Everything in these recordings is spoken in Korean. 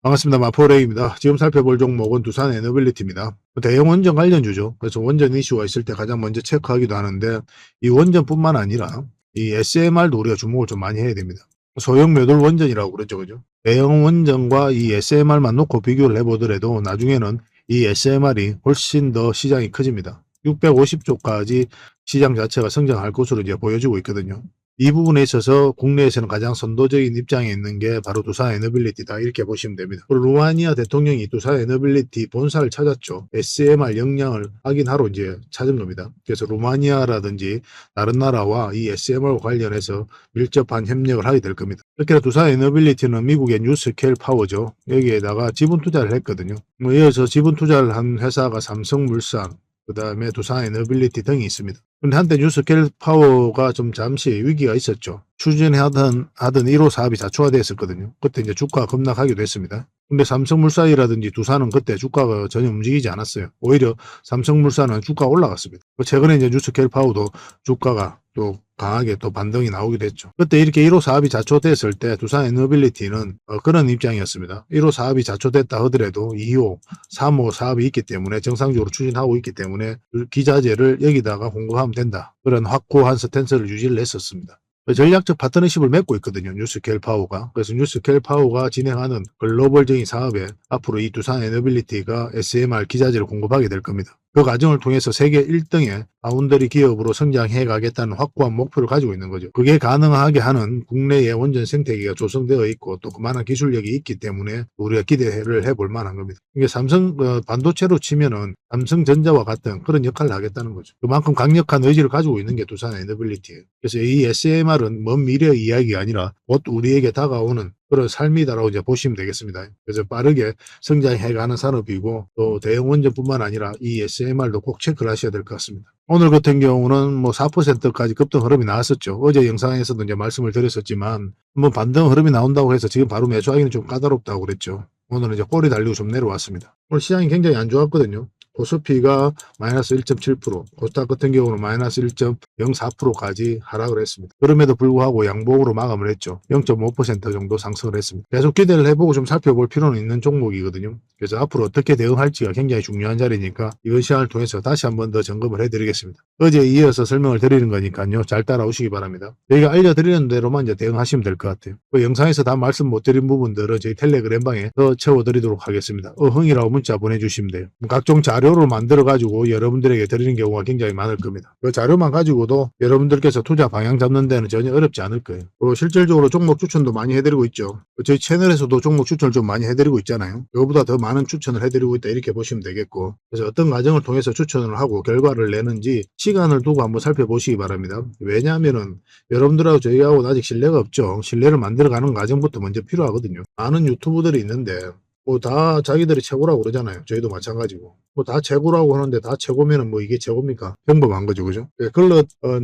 반갑습니다. 마포레이입니다. 지금 살펴볼 종목은 두산 에너빌리티입니다. 대형 원전 관련주죠. 그래서 원전 이슈가 있을 때 가장 먼저 체크하기도 하는데 이 원전뿐만 아니라 이 SMR도 우리가 주목을 좀 많이 해야 됩니다. 소형 묘돌 원전이라고 그러죠. 그죠? 대형 원전과 이 SMR만 놓고 비교를 해보더라도 나중에는 이 SMR이 훨씬 더 시장이 커집니다. 650조까지 시장 자체가 성장할 것으로 이제 보여지고 있거든요. 이 부분에 있어서 국내에서는 가장 선도적인 입장에 있는 게 바로 두산 에너빌리티다 이렇게 보시면 됩니다. 그리고 루마니아 대통령이 두산 에너빌리티 본사를 찾았죠. SMR 역량을 확인하러 이제 찾은 겁니다. 그래서 루마니아라든지 다른 나라와 이 SMR 관련해서 밀접한 협력을 하게 될 겁니다. 특히나 두산 에너빌리티는 미국의 뉴스케일 파워죠. 여기에다가 지분 투자를 했거든요. 이어서 지분 투자를 한 회사가 삼성물산, 그 다음에 두산 에너빌리티 등이 있습니다. 근데 한때 뉴스케일 파워가 좀 잠시 위기가 있었죠. 추진하던 1호 사업이 자초가 됐었거든요. 그때 이제 주가가 급락하기도 했습니다. 근데 삼성물산이라든지 두산은 그때 주가가 전혀 움직이지 않았어요. 오히려 삼성물산은 주가가 올라갔습니다. 최근에 이제 뉴스케일 파워도 주가가 또 강하게 또 반등이 나오기도 했죠. 그때 이렇게 1호 사업이 자초됐을 때 두산 에너빌리티는 그런 입장이었습니다. 1호 사업이 자초됐다 하더라도 2호, 3호 사업이 있기 때문에 정상적으로 추진하고 있기 때문에 기자재를 여기다가 공급하면 된다. 그런 확고한 스탠스를 유지를 했었습니다. 전략적 파트너십을 맺고 있거든요. 뉴스케일 파워가. 그래서 뉴스케일 파워가 진행하는 글로벌적인 사업에 앞으로 이 두산 에너빌리티가 SMR 기자재를 공급하게 될 겁니다. 그 과정을 통해서 세계 1등의 파운더리 기업으로 성장해 가겠다는 확고한 목표를 가지고 있는 거죠. 그게 가능하게 하는 국내의 원전 생태계가 조성되어 있고 또 그만한 기술력이 있기 때문에 우리가 기대를 해볼 만한 겁니다. 이게 삼성 반도체로 치면은 삼성전자와 같은 그런 역할을 하겠다는 거죠. 그만큼 강력한 의지를 가지고 있는 게 두산 에너빌리티예요. 그래서 이 SMR은 먼 미래의 이야기가 아니라 곧 우리에게 다가오는 그런 삶이다라고 이제 보시면 되겠습니다. 그래서 빠르게 성장해가는 산업이고 또 대형 원전뿐만 아니라 이 SMR도 꼭 체크를 하셔야 될 것 같습니다. 오늘 같은 경우는 뭐 4%까지 급등 흐름이 나왔었죠. 어제 영상에서도 이제 말씀을 드렸었지만 한번 반등 흐름이 나온다고 해서 지금 바로 매수하기는 좀 까다롭다고 그랬죠. 오늘은 이제 꼬리 달리고 좀 내려왔습니다. 오늘 시장이 굉장히 안 좋았거든요. 코스피가 마이너스 1.7%, 코스닥 같은 경우는 마이너스 1.04%까지 하락을 했습니다. 그럼에도 불구하고 양봉으로 마감을 했죠. 0.5% 정도 상승을 했습니다. 계속 기대를 해보고 좀 살펴볼 필요는 있는 종목이거든요. 그래서 앞으로 어떻게 대응할지가 굉장히 중요한 자리니까 이번 시간을 통해서 다시 한번 더 점검을 해드리겠습니다. 어제 이어서 설명을 드리는 거니까요. 잘 따라오시기 바랍니다. 저희가 알려드리는 대로만 이제 대응하시면 될 것 같아요. 그 영상에서 다 말씀 못 드린 부분들은 저희 텔레그램 방에 더 채워드리도록 하겠습니다. 흥이라고 문자 보내주시면 돼요. 각종 자료를 만들어 가지고 여러분들에게 드리는 경우가 굉장히 많을 겁니다. 그 자료만 가지고도 여러분들께서 투자 방향 잡는 데는 전혀 어렵지 않을 거예요. 그리고 실질적으로 종목 추천도 많이 해드리고 있죠. 저희 채널에서도 종목 추천을 좀 많이 해드리고 있잖아요. 이거보다 더 많은 추천을 해드리고 있다 이렇게 보시면 되겠고, 그래서 어떤 과정을 통해서 추천을 하고 결과를 내는지 시간을 두고 한번 살펴보시기 바랍니다. 왜냐하면은 여러분들하고 저희하고는 아직 신뢰가 없죠. 신뢰를 만들어가는 과정부터 먼저 필요하거든요. 많은 유튜브들이 있는데 뭐 다 자기들이 최고라고 그러잖아요. 저희도 마찬가지고. 뭐 다 최고라고 하는데 다 최고면은 뭐 이게 최고입니까? 평범한 거죠. 그죠?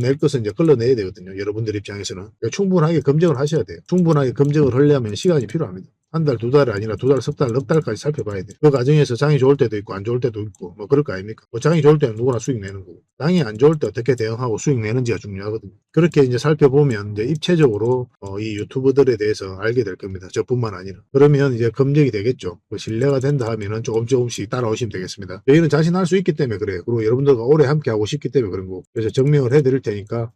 낼 것은 이제 걸러내야 되거든요. 여러분들 입장에서는. 충분하게 검증을 하셔야 돼요. 충분하게 검증을 하려면 시간이 필요합니다. 한 달, 두 달이 아니라 두 달, 석 달, 넉 달까지 살펴봐야 돼요. 그 과정에서 장이 좋을 때도 있고 안 좋을 때도 있고 뭐 그럴 거 아닙니까? 뭐 장이 좋을 때는 누구나 수익 내는 거고 장이 안 좋을 때 어떻게 대응하고 수익 내는지가 중요하거든요. 그렇게 이제 살펴보면 이제 입체적으로 이 유튜버들에 대해서 알게 될 겁니다. 저뿐만 아니라. 그러면 이제 검증이 되겠죠. 뭐 신뢰가 된다 하면은 조금씩 따라오시면 되겠습니다. 저희는 자신할 수 있기 때문에 그래요. 그리고 여러분들과 오래 함께 하고 싶기 때문에 그런 거고. 그래서 증명을 해드릴 테니까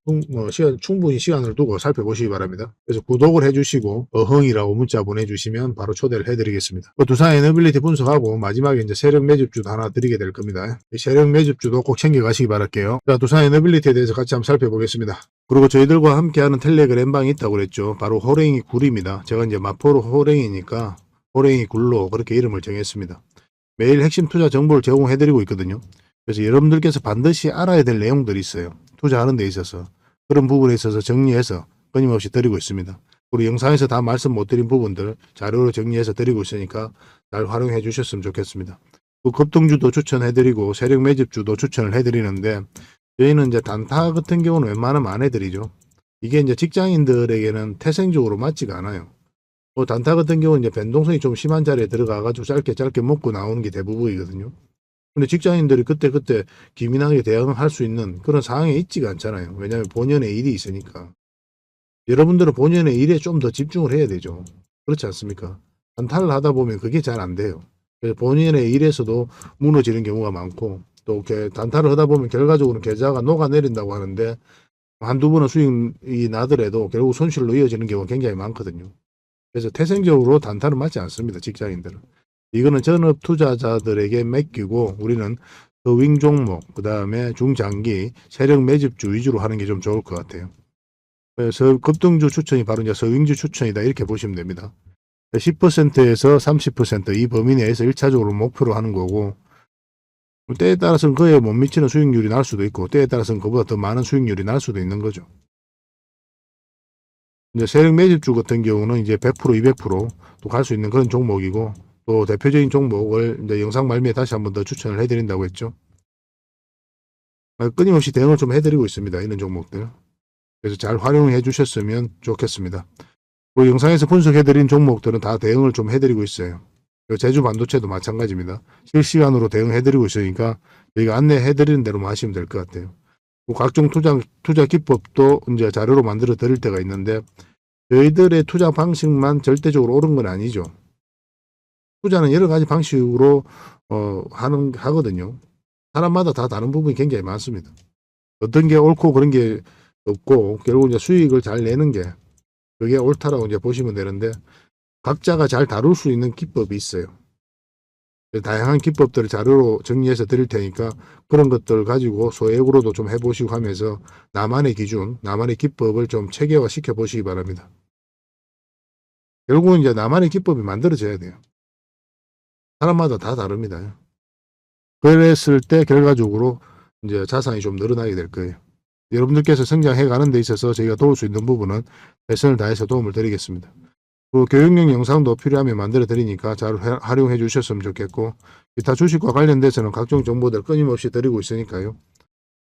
충분히 시간을 두고 살펴보시기 바랍니다. 그래서 구독을 해주시고 어흥이라고 문자 보내주시면 바로 초대를 해드리겠습니다. 두산 에너빌리티 분석하고 마지막에 이제 세력 매집주도 하나 드리게 될 겁니다. 이 세력 매집주도 꼭 챙겨가시기 바랄게요. 자, 두산 에너빌리티에 대해서 같이 한번 살펴보겠습니다. 그리고 저희들과 함께하는 텔레그램 방이 있다고 그랬죠. 바로 호랭이 굴입니다. 제가 이제 마포로 호랭이니까 호랭이 굴로 그렇게 이름을 정했습니다. 매일 핵심 투자 정보를 제공해드리고 있거든요. 그래서 여러분들께서 반드시 알아야 될 내용들이 있어요. 투자하는 데 있어서. 그런 부분에 있어서 정리해서 끊임없이 드리고 있습니다. 그리고 영상에서 다 말씀 못 드린 부분들 자료로 정리해서 드리고 있으니까 잘 활용해 주셨으면 좋겠습니다. 그 급등주도 추천해드리고 세력 매집주도 추천을 해드리는데 저희는 이제 단타 같은 경우는 웬만하면 안 해드리죠. 이게 이제 직장인들에게는 태생적으로 맞지가 않아요. 뭐 단타 같은 경우는 이제 변동성이 좀 심한 자리에 들어가가지고 짧게 먹고 나오는 게 대부분이거든요. 근데 직장인들이 그때 기민하게 대응할 수 있는 그런 상황에 있지가 않잖아요. 왜냐하면 본연의 일이 있으니까. 여러분들은 본연의 일에 좀 더 집중을 해야 되죠. 그렇지 않습니까? 단타를 하다 보면 그게 잘 안 돼요. 그래서 본인의 일에서도 무너지는 경우가 많고, 또 이렇게 단타를 하다 보면 결과적으로 계좌가 녹아내린다고 하는데, 한두 번은 수익이 나더라도 결국 손실로 이어지는 경우가 굉장히 많거든요. 그래서 태생적으로 단타는 맞지 않습니다. 직장인들은. 이거는 전업 투자자들에게 맡기고, 우리는 윙 종목, 그 다음에 중장기 세력 매집주 위주로 하는 게 좀 좋을 것 같아요. 그래서 급등주 추천이 바로 이제 서윙주 추천이다, 이렇게 보시면 됩니다. 10%에서 30% 이 범위 내에서 1차적으로 목표로 하는 거고, 때에 따라서는 그에 못 미치는 수익률이 날 수도 있고, 때에 따라서는 그보다 더 많은 수익률이 날 수도 있는 거죠. 이제 세력 매집주 같은 경우는 이제 100%, 200%또 갈 수 있는 그런 종목이고, 또 대표적인 종목을 이제 영상 말미에 다시 한번 더 추천을 해드린다고 했죠. 끊임없이 대응을 좀 해드리고 있습니다. 이런 종목들. 그래서 잘 활용해 주셨으면 좋겠습니다. 영상에서 분석해드린 종목들은 다 대응을 좀 해드리고 있어요. 제주 반도체도 마찬가지입니다. 실시간으로 대응해드리고 있으니까 저희가 안내해드리는 대로만 하시면 될 것 같아요. 각종 투자 기법도 이제 자료로 만들어 드릴 때가 있는데, 저희들의 투자 방식만 절대적으로 옳은 건 아니죠. 투자는 여러 가지 방식으로 하거든요. 사람마다 다 다른 부분이 굉장히 많습니다. 어떤 게 옳고 그런 게 없고, 결국 이제 수익을 잘 내는 게 그게 옳다라고 이제 보시면 되는데, 각자가 잘 다룰 수 있는 기법이 있어요. 다양한 기법들을 자료로 정리해서 드릴 테니까 그런 것들 가지고 소액으로도 좀 해보시고 하면서 나만의 기준, 나만의 기법을 좀 체계화 시켜 보시기 바랍니다. 결국은 이제 나만의 기법이 만들어져야 돼요. 사람마다 다 다릅니다. 그랬을 때 결과적으로 이제 자산이 좀 늘어나게 될 거예요. 여러분들께서 성장해 가는 데 있어서 저희가 도울 수 있는 부분은 최선을 다해서 도움을 드리겠습니다. 그 교육용 영상도 필요하면 만들어 드리니까 잘 활용해 주셨으면 좋겠고, 기타 주식과 관련돼서는 각종 정보들 끊임없이 드리고 있으니까요.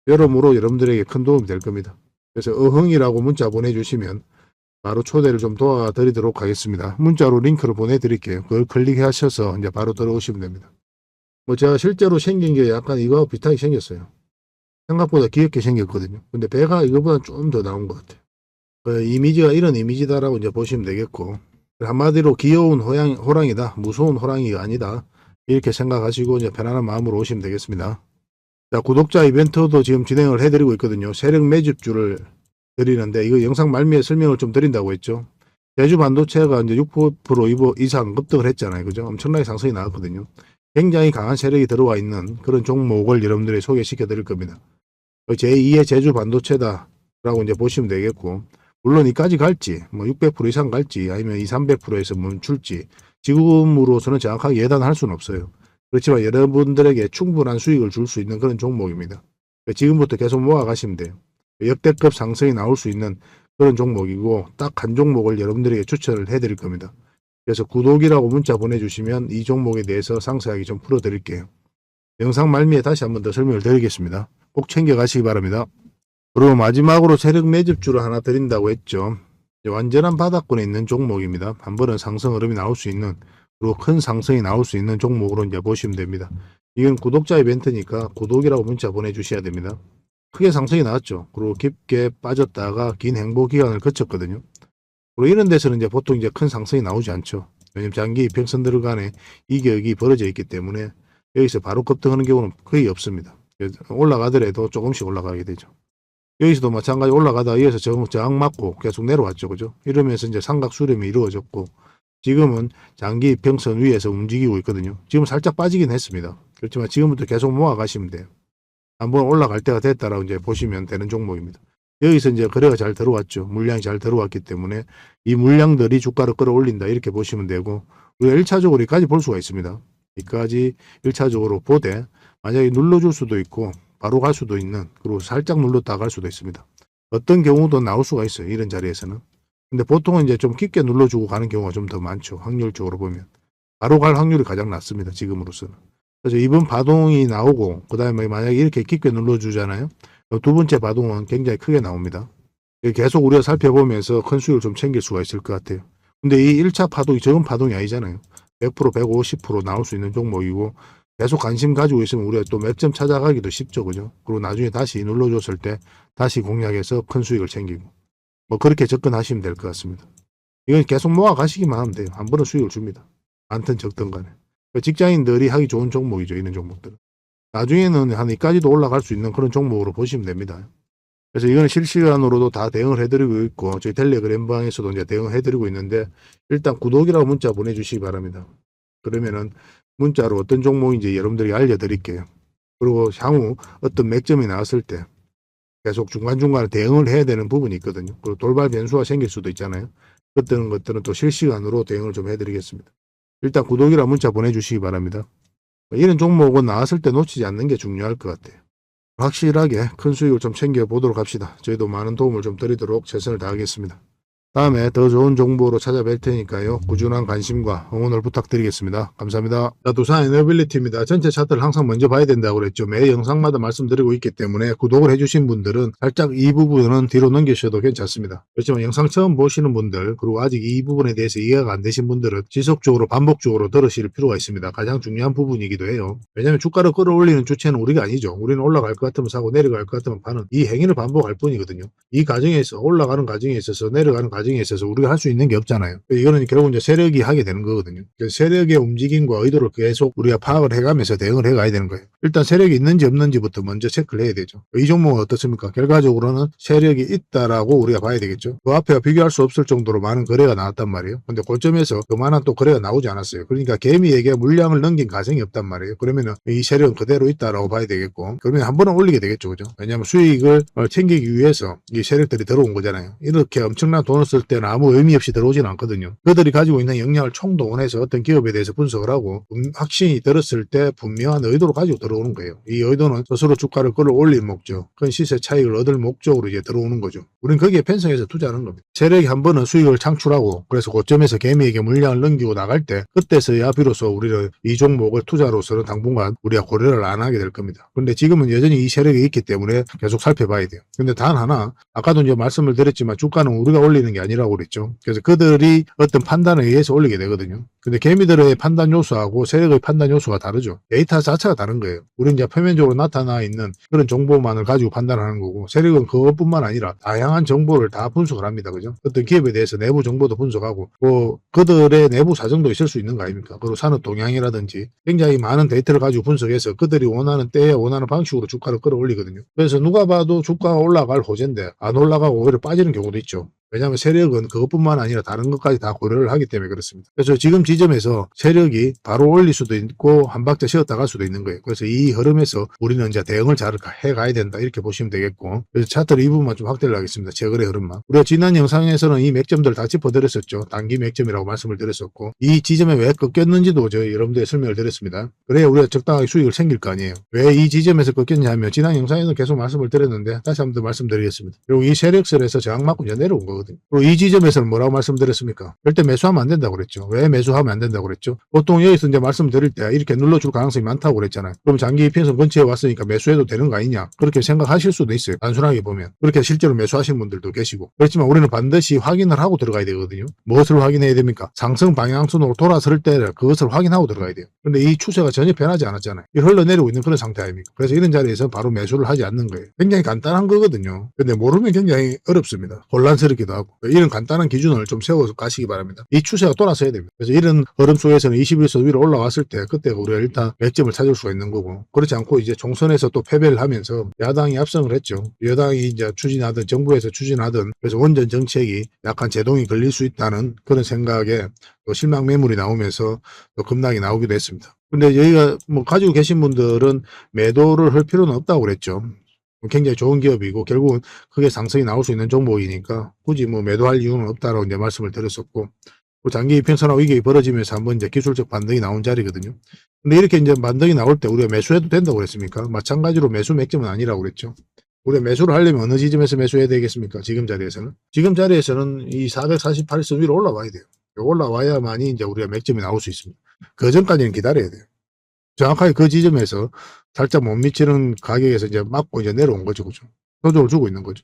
여러모로 여러분들에게 큰 도움이 될 겁니다. 그래서 어흥이라고 문자 보내주시면 바로 초대를 좀 도와드리도록 하겠습니다. 문자로 링크를 보내드릴게요. 그걸 클릭하셔서 이제 바로 들어오시면 됩니다. 제가 실제로 생긴 게 약간 이거하고 비슷하게 생겼어요. 생각보다 귀엽게 생겼거든요. 근데 배가 이거보다 좀 더 나온 것 같아요. 이미지가 이런 이미지다라고 이제 보시면 되겠고, 한마디로 귀여운 호랑이다, 무서운 호랑이가 아니다, 이렇게 생각하시고 이제 편안한 마음으로 오시면 되겠습니다. 자, 구독자 이벤트도 지금 진행을 해드리고 있거든요. 세력 매집주를 드리는데, 이거 영상 말미에 설명을 좀 드린다고 했죠. 제주 반도체가 이제 6% 이상 급등을 했잖아요. 그죠? 엄청나게 상승이 나왔거든요. 굉장히 강한 세력이 들어와 있는 그런 종목을 여러분들이 소개시켜 드릴 겁니다. 제2의 제주 반도체다라고 이제 보시면 되겠고, 물론 이까지 갈지, 600% 이상 갈지, 아니면 200~300%에서 멈출지, 지금으로서는 정확하게 예단할 수는 없어요. 그렇지만 여러분들에게 충분한 수익을 줄 수 있는 그런 종목입니다. 지금부터 계속 모아가시면 돼요. 역대급 상승이 나올 수 있는 그런 종목이고, 딱 한 종목을 여러분들에게 추천을 해드릴 겁니다. 그래서 구독이라고 문자 보내주시면 이 종목에 대해서 상세하게 좀 풀어드릴게요. 영상 말미에 다시 한번 더 설명을 드리겠습니다. 꼭 챙겨가시기 바랍니다. 그리고 마지막으로 세력 매집주를 하나 드린다고 했죠. 완전한 바닥권에 있는 종목입니다. 한 번은 상승 흐름이 나올 수 있는, 그리고 큰 상승이 나올 수 있는 종목으로 이제 보시면 됩니다. 이건 구독자 이벤트니까 구독이라고 문자 보내주셔야 됩니다. 크게 상승이 나왔죠. 그리고 깊게 빠졌다가 긴 행보 기간을 거쳤거든요. 그리고 이런 데서는 이제 보통 이제 큰 상승이 나오지 않죠. 왜냐면 장기 이평선들 간에 이격이 벌어져 있기 때문에 여기서 바로 급등하는 경우는 거의 없습니다. 올라가더라도 조금씩 올라가게 되죠. 여기서도 마찬가지 올라가다가 여기서 저항 맞고 계속 내려왔죠. 그죠? 이러면서 이제 삼각 수렴이 이루어졌고, 지금은 장기 이평선 위에서 움직이고 있거든요. 지금 살짝 빠지긴 했습니다. 그렇지만 지금부터 계속 모아가시면 돼요. 한번 올라갈 때가 됐다라고 이제 보시면 되는 종목입니다. 여기서 이제 거래가 잘 들어왔죠. 물량이 잘 들어왔기 때문에 이 물량들이 주가를 끌어올린다, 이렇게 보시면 되고, 우리가 1차적으로 여기까지 볼 수가 있습니다. 여기까지 1차적으로 보되 만약에 눌러줄 수도 있고 바로 갈 수도 있는, 그리고 살짝 눌렀다 갈 수도 있습니다. 어떤 경우도 나올 수가 있어요. 이런 자리에서는. 근데 보통은 이제 좀 깊게 눌러주고 가는 경우가 좀 더 많죠. 확률적으로 보면. 바로 갈 확률이 가장 낮습니다. 지금으로서는. 그래서 이번 파동이 나오고, 그 다음에 만약에 이렇게 깊게 눌러주잖아요. 두 번째 파동은 굉장히 크게 나옵니다. 계속 우리가 살펴보면서 큰 수익을 좀 챙길 수가 있을 것 같아요. 근데 이 1차 파동이 적은 파동이 아니잖아요. 100%, 150% 나올 수 있는 종목이고, 계속 관심 가지고 있으면 우리가 또 맥점 찾아가기도 쉽죠. 그죠? 그리고 나중에 다시 눌러줬을 때 다시 공략해서 큰 수익을 챙기고, 그렇게 접근하시면 될 것 같습니다. 이건 계속 모아 가시기만 하면 돼요. 한 번은 수익을 줍니다. 많든 적든 간에. 직장인들이 하기 좋은 종목이죠. 이런 종목들은. 나중에는 한 이까지도 올라갈 수 있는 그런 종목으로 보시면 됩니다. 그래서 이거는 실시간으로도 다 대응을 해드리고 있고 저희 텔레그램 방에서도 이제 대응을 해드리고 있는데 일단 구독이라고 문자 보내주시기 바랍니다. 그러면은 문자로 어떤 종목인지 여러분들이 알려드릴게요. 그리고 향후 어떤 맥점이 나왔을 때 계속 중간중간에 대응을 해야 되는 부분이 있거든요. 그리고 돌발 변수가 생길 수도 있잖아요. 그런 것들은 또 실시간으로 대응을 좀 해드리겠습니다. 일단 구독이라 문자 보내주시기 바랍니다. 이런 종목은 나왔을 때 놓치지 않는 게 중요할 것 같아요. 확실하게 큰 수익을 좀 챙겨보도록 합시다. 저희도 많은 도움을 좀 드리도록 최선을 다하겠습니다. 다음에 더 좋은 정보로 찾아뵐 테니까요. 꾸준한 관심과 응원을 부탁드리겠습니다. 감사합니다. 두산 에너빌리티입니다. 전체 차트를 항상 먼저 봐야 된다고 그랬죠. 매 영상마다 말씀드리고 있기 때문에 구독을 해주신 분들은 살짝 이 부분은 뒤로 넘기셔도 괜찮습니다. 그렇지만 영상 처음 보시는 분들 그리고 아직 이 부분에 대해서 이해가 안 되신 분들은 지속적으로 반복적으로 들으실 필요가 있습니다. 가장 중요한 부분이기도 해요. 왜냐하면 주가를 끌어올리는 주체는 우리가 아니죠. 우리는 올라갈 것 같으면 사고 내려갈 것 같으면 파는 이 행위를 반복할 뿐이거든요. 이 과정에서 올라가는 과정에 있어서 내려가는 과정에 있어서 우리가 할 수 있는 게 없잖아요. 이거는 결국 이제 세력이 하게 되는 거거든요. 세력의 움직임과 의도를 계속 우리가 파악을 해가면서 대응을 해가야 되는 거예요. 일단 세력이 있는지 없는지부터 먼저 체크를 해야 되죠. 이 종목은 어떻습니까? 결과적으로는 세력이 있다라고 우리가 봐야 되겠죠. 그 앞에와 비교할 수 없을 정도로 많은 거래가 나왔단 말이에요. 근데 고점에서 그만한 또 거래가 나오지 않았어요. 그러니까 개미에게 물량을 넘긴 가정이 없단 말이에요. 그러면은 이 세력은 그대로 있다라고 봐야 되겠고, 그러면 한 번은 올리게 되겠죠. 그죠? 왜냐하면 수익을 챙기기 위해서 이 세력들이 들어온 거잖아요. 이렇게 엄청난 돈을 쓸 때는 아무 의미 없이 들어오지는 않거든요. 그들이 가지고 있는 역량을 총동원해서 어떤 기업에 대해서 분석을 하고 확신이 들었을 때 분명한 의도를 가지고 들어오는 거예요. 이 의도는 스스로 주가를 끌어올릴 목적, 큰 시세 차익을 얻을 목적으로 이제 들어오는 거죠. 우리는 거기에 편성해서 투자하는 겁니다. 세력이 한 번은 수익을 창출하고 그래서 고점에서 개미에게 물량을 넘기고 나갈 때 그때서야 비로소 우리는 이 종목을 투자로서는 당분간 우리가 고려를 안 하게 될 겁니다. 그런데 지금은 여전히 이 세력이 있기 때문에 계속 살펴봐야 돼요. 근데 단 하나, 아까도 이제 말씀을 드렸지만 주가는 우리가 올리는 게 아니라고 그랬죠. 그래서 그들이 어떤 판단에 의해서 올리게 되거든요. 근데 개미들의 판단 요소하고 세력의 판단 요소가 다르죠. 데이터 자체가 다른 거예요. 우리는 이제 표면적으로 나타나 있는 그런 정보만을 가지고 판단하는 거고, 세력은 그것뿐만 아니라 다양한 정보를 다 분석을 합니다. 그죠? 어떤 기업에 대해서 내부 정보도 분석하고, 뭐 그들의 내부 사정도 있을 수 있는 거 아닙니까? 그리고 산업 동향이라든지 굉장히 많은 데이터를 가지고 분석해서 그들이 원하는 때에 원하는 방식으로 주가를 끌어올리거든요. 그래서 누가 봐도 주가가 올라갈 호재인데 안 올라가고 오히려 빠지는 경우도 있죠. 왜냐하면 세력은 그것뿐만 아니라 다른 것까지 다 고려를 하기 때문에 그렇습니다. 그래서 지금 지점에서 세력이 바로 올릴 수도 있고 한 박자 쉬었다 갈 수도 있는 거예요. 그래서 이 흐름에서 우리는 이제 대응을 잘 해가야 된다 이렇게 보시면 되겠고, 그래서 차트를 이 부분만 좀 확대를 하겠습니다. 최근의 흐름만. 우리가 지난 영상에서는 이 맥점들을 다 짚어드렸었죠. 단기 맥점이라고 말씀을 드렸었고, 이 지점에 왜 꺾였는지도 저희 여러분들의 설명을 드렸습니다. 그래야 우리가 적당하게 수익을 챙길 거 아니에요. 왜 이 지점에서 꺾였냐 하면 지난 영상에는 계속 말씀을 드렸는데 다시 한번 더 말씀드리겠습니다. 그리고 이 세력선에서 저항 맞고 이제 내려온 거거든요. 그리고 이 지점에서는 뭐라고 말씀드렸습니까? 절대 매수하면 안 된다고 그랬죠. 왜 매수하면 안 된다고 그랬죠? 보통 여기서 이제 말씀드릴 때 이렇게 눌러줄 가능성이 많다고 그랬잖아요. 그럼 장기 이평선 근처에 왔으니까 매수해도 되는 거 아니냐? 그렇게 생각하실 수도 있어요. 단순하게 보면. 그렇게 실제로 매수하시는 분들도 계시고. 그렇지만 우리는 반드시 확인을 하고 들어가야 되거든요. 무엇을 확인해야 됩니까? 상승 방향선으로 돌아설 때 그것을 확인하고 들어가야 돼요. 그런데 이 추세가 전혀 변하지 않았잖아요. 흘러내리고 있는 그런 상태 아닙니까? 그래서 이런 자리에서 바로 매수를 하지 않는 거예요. 굉장히 간단한 거거든요. 근데 모르면 굉장히 어렵습니다. 혼란스럽기도 하고. 이런 간단한 기준을 좀 세워서 가시기 바랍니다. 이 추세가 돌아서야 됩니다. 그래서 이런 흐름 속에서는 21선 위로 올라왔을 때 그때가 우리가 일단 맥점을 찾을 수가 있는 거고, 그렇지 않고 이제 총선에서 또 패배를 하면서 야당이 압승을 했죠. 여당이 이제 추진하든 정부에서 추진하든 그래서 원전 정책이 약간 제동이 걸릴 수 있다는 그런 생각에 또 실망 매물이 나오면서 또 급락이 나오기도 했습니다. 근데 여기가 뭐 가지고 계신 분들은 매도를 할 필요는 없다고 그랬죠. 굉장히 좋은 기업이고 결국은 크게 상승이 나올 수 있는 종목이니까 굳이 뭐 매도할 이유는 없다라고 이제 말씀을 드렸었고, 장기 이평선하고 이게 벌어지면서 한번 이제 기술적 반등이 나온 자리거든요. 근데 이렇게 이제 반등이 나올 때 우리가 매수해도 된다고 그랬습니까? 마찬가지로 매수 맥점은 아니라고 그랬죠. 우리가 매수를 하려면 어느 지점에서 매수해야 되겠습니까? 지금 자리에서는. 지금 자리에서는 이 448선 위로 올라와야 돼요. 올라와야만이 이제 우리가 맥점이 나올 수 있습니다. 그 전까지는 기다려야 돼요. 정확하게 그 지점에서 살짝 못 미치는 가격에서 이제 맞고 이제 내려온 거죠. 그죠? 조정을 주고 있는 거죠.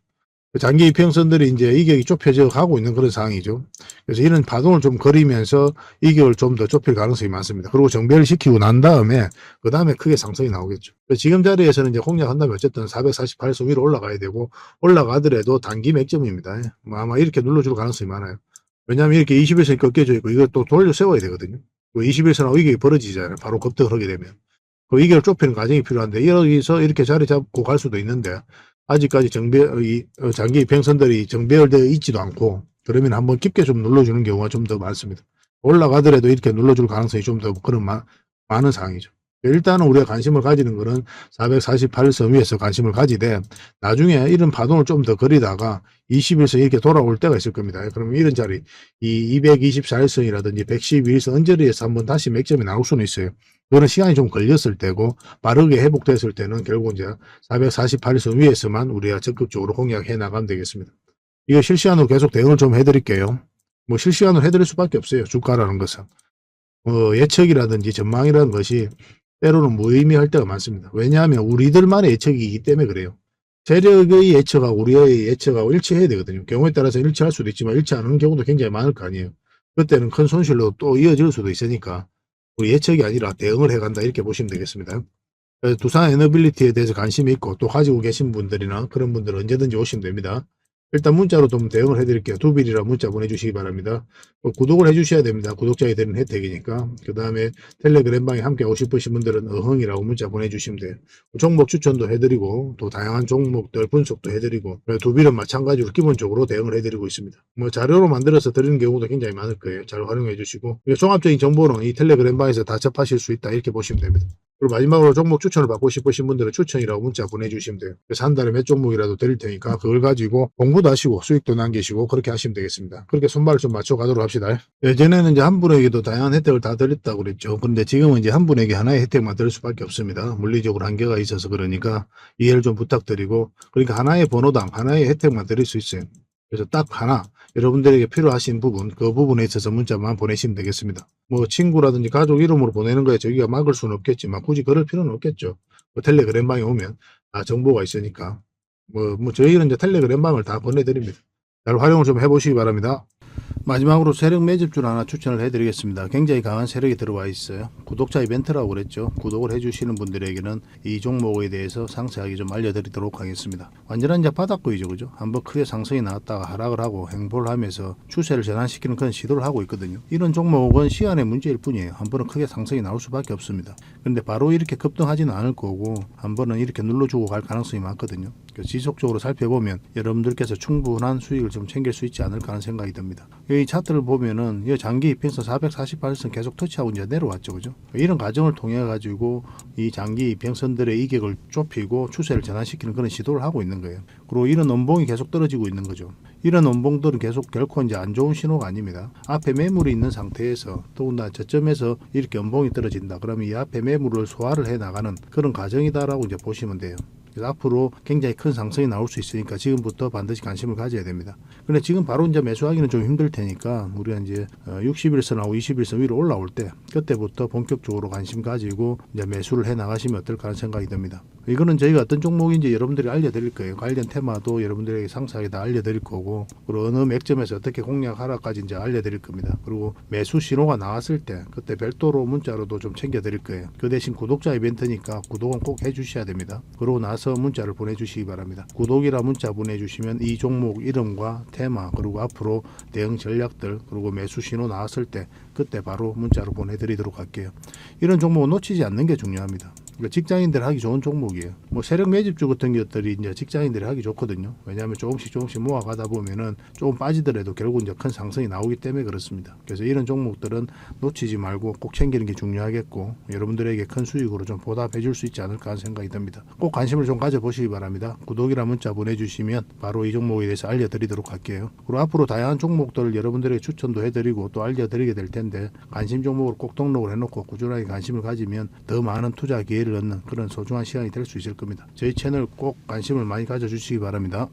장기 이평선들이 이제 이격이 좁혀져 가고 있는 그런 상황이죠. 그래서 이런 파동을 좀 그리면서 이격을 좀 더 좁힐 가능성이 많습니다. 그리고 정배를 시키고 난 다음에 그 다음에 크게 상승이 나오겠죠. 지금 자리에서는 이제 공략한다면 어쨌든 448선 위로 올라가야 되고, 올라가더라도 단기 맥점입니다. 아마 이렇게 눌러줄 가능성이 많아요. 왜냐하면 이렇게 21선이 꺾여져 있고 이거 또 돌려 세워야 되거든요. 21선하고 이게 벌어지잖아요. 바로 급등을 하게 되면. 그 이걸 좁히는 과정이 필요한데 여기서 이렇게 자리 잡고 갈 수도 있는데 아직까지 장기 이평선들이 정배열되어 있지도 않고 그러면 한번 깊게 좀 눌러주는 경우가 좀 더 많습니다. 올라가더라도 이렇게 눌러줄 가능성이 좀 더 그런 많은 상황이죠. 일단은 우리가 관심을 가지는 거는 448선 위에서 관심을 가지되 나중에 이런 파동을 좀 더 그리다가 21선 이렇게 돌아올 때가 있을 겁니다. 그러면 이런 자리 이 224일선이라든지 112일선 언저리에서 한번 다시 맥점이 나올 수는 있어요. 그런 시간이 좀 걸렸을 때고 빠르게 회복됐을 때는 결국 이제 448일선 위에서만 우리가 적극적으로 공략해 나가면 되겠습니다. 이거 실시간으로 계속 대응을 좀 해드릴게요. 뭐 실시간으로 해드릴 수밖에 없어요. 주가라는 것은. 예측이라든지 전망이라는 것이 때로는 무의미할 때가 많습니다. 왜냐하면 우리들만의 예측이기 때문에 그래요. 세력의 예측하고 우리의 예측하고 일치해야 되거든요. 경우에 따라서 일치할 수도 있지만 일치 않는 경우도 굉장히 많을 거 아니에요. 그때는 큰 손실로 또 이어질 수도 있으니까 우리 예측이 아니라 대응을 해간다 이렇게 보시면 되겠습니다. 그래서 두산 에너빌리티에 대해서 관심이 있고 또 가지고 계신 분들이나 그런 분들은 언제든지 오시면 됩니다. 일단 문자로 좀 대응을 해드릴게요. 두빌이라 문자 보내주시기 바랍니다. 구독을 해주셔야 됩니다. 구독자에 되는 혜택이니까. 그 다음에 텔레그램방에 함께 오고 싶으신 분들은 어흥이라고 문자 보내주시면 돼요. 종목 추천도 해드리고 또 다양한 종목들 분석도 해드리고 두빌은 마찬가지로 기본적으로 대응을 해드리고 있습니다. 뭐 자료로 만들어서 드리는 경우도 굉장히 많을 거예요. 잘 활용해 주시고 종합적인 정보는 이 텔레그램방에서 다 접하실 수 있다 이렇게 보시면 됩니다. 그리고 마지막으로 종목 추천을 받고 싶으신 분들은 추천이라고 문자 보내주시면 돼요. 그래서 한 달에 몇 종목이라도 드릴 테니까 그걸 가지고 공부도 하시고 수익도 남기시고 그렇게 하시면 되겠습니다. 그렇게 손발을 좀 맞춰가도록 합시다. 예전에는 이제 한 분에게도 다양한 혜택을 다 드렸다고 그랬죠. 그런데 지금은 이제 한 분에게 하나의 혜택만 드릴 수밖에 없습니다. 물리적으로 한계가 있어서 그러니까 이해를 좀 부탁드리고 그러니까 하나의 번호당 하나의 혜택만 드릴 수 있어요. 그래서 딱 하나 여러분들에게 필요하신 부분 그 부분에 있어서 문자만 보내시면 되겠습니다. 뭐 친구라든지 가족 이름으로 보내는 거에 저희가 막을 수는 없겠지만 굳이 그럴 필요는 없겠죠. 뭐 텔레그램방에 오면 다 정보가 있으니까 뭐 저희는 이제 텔레그램방을 다 보내드립니다. 잘 활용을 좀 해보시기 바랍니다. 마지막으로 세력 매집주를 하나 추천을 해드리겠습니다. 굉장히 강한 세력이 들어와 있어요. 구독자 이벤트라고 그랬죠. 구독을 해주시는 분들에게는 이 종목에 대해서 상세하게 좀 알려드리도록 하겠습니다. 완전한 이제 바닥구이죠, 그죠? 한번 크게 상승이 나왔다가 하락을 하고 횡보를 하면서 추세를 전환시키는 그런 시도를 하고 있거든요. 이런 종목은 시간의 문제일 뿐이에요. 한 번은 크게 상승이 나올 수밖에 없습니다. 그런데 바로 이렇게 급등하지는 않을 거고 한 번은 이렇게 눌러주고 갈 가능성이 많거든요. 지속적으로 살펴보면 여러분들께서 충분한 수익을 좀 챙길 수 있지 않을까 하는 생각이 듭니다. 이 차트를 보면은 이 장기 이평선 448선 계속 터치하고 이제 내려왔죠, 그죠? 이런 과정을 통해 가지고 이 장기 이평선들의 이격을 좁히고 추세를 전환시키는 그런 시도를 하고 있는 거예요. 그리고 이런 원봉이 계속 떨어지고 있는 거죠. 이런 원봉들은 계속 결코 이제 안 좋은 신호가 아닙니다. 앞에 매물이 있는 상태에서 더군다나 저점에서 이렇게 원봉이 떨어진다. 그러면 이 앞에 매물을 소화를 해 나가는 그런 과정이다라고 이제 보시면 돼요. 그래서 앞으로 굉장히 큰 상승이 나올 수 있으니까 지금부터 반드시 관심을 가져야 됩니다. 근데 지금 바로 이제 매수하기는 좀 힘들 테니까 우리가 이제 60일선하고 20일선 위로 올라올 때 그때부터 본격적으로 관심 가지고 이제 매수를 해 나가시면 어떨까 하는 생각이 듭니다. 이거는 저희가 어떤 종목인지 여러분들이 알려드릴 거예요. 관련 테마도 여러분들에게 상세하게 다 알려드릴 거고 그리고 어느 맥점에서 어떻게 공략하라까지 이제 알려드릴 겁니다. 그리고 매수 신호가 나왔을 때 그때 별도로 문자로도 좀 챙겨드릴 거예요. 그 대신 구독자 이벤트니까 구독은 꼭 해주셔야 됩니다. 그러고 나서 문자를 보내주시기 바랍니다. 구독이라 문자 보내주시면 이 종목 이름과 테마 그리고 앞으로 대응 전략들 그리고 매수 신호 나왔을 때 그때 바로 문자로 보내드리도록 할게요. 이런 종목은 놓치지 않는 게 중요합니다. 직장인들 하기 좋은 종목이에요. 뭐 세력 매집주 같은 것들이 이제 직장인들이 하기 좋거든요. 왜냐하면 조금씩 모아가다 보면은 조금 빠지더라도 결국 이제 큰 상승이 나오기 때문에 그렇습니다. 그래서 이런 종목들은 놓치지 말고 꼭 챙기는 게 중요하겠고 여러분들에게 큰 수익으로 좀 보답해 줄 수 있지 않을까 하는 생각이 듭니다. 꼭 관심을 좀 가져보시기 바랍니다. 구독이라 문자 보내주시면 바로 이 종목에 대해서 알려드리도록 할게요. 그리고 앞으로 다양한 종목들을 여러분들에게 추천도 해드리고 또 알려드리게 될 텐데 관심 종목으로 꼭 등록을 해놓고 꾸준하게 관심을 가지면 더 많은 투자 기회를 얻는 그런 소중한 시간이 될 수 있을 겁니다. 저희 채널 꼭 관심을 많이 가져주시기 바랍니다.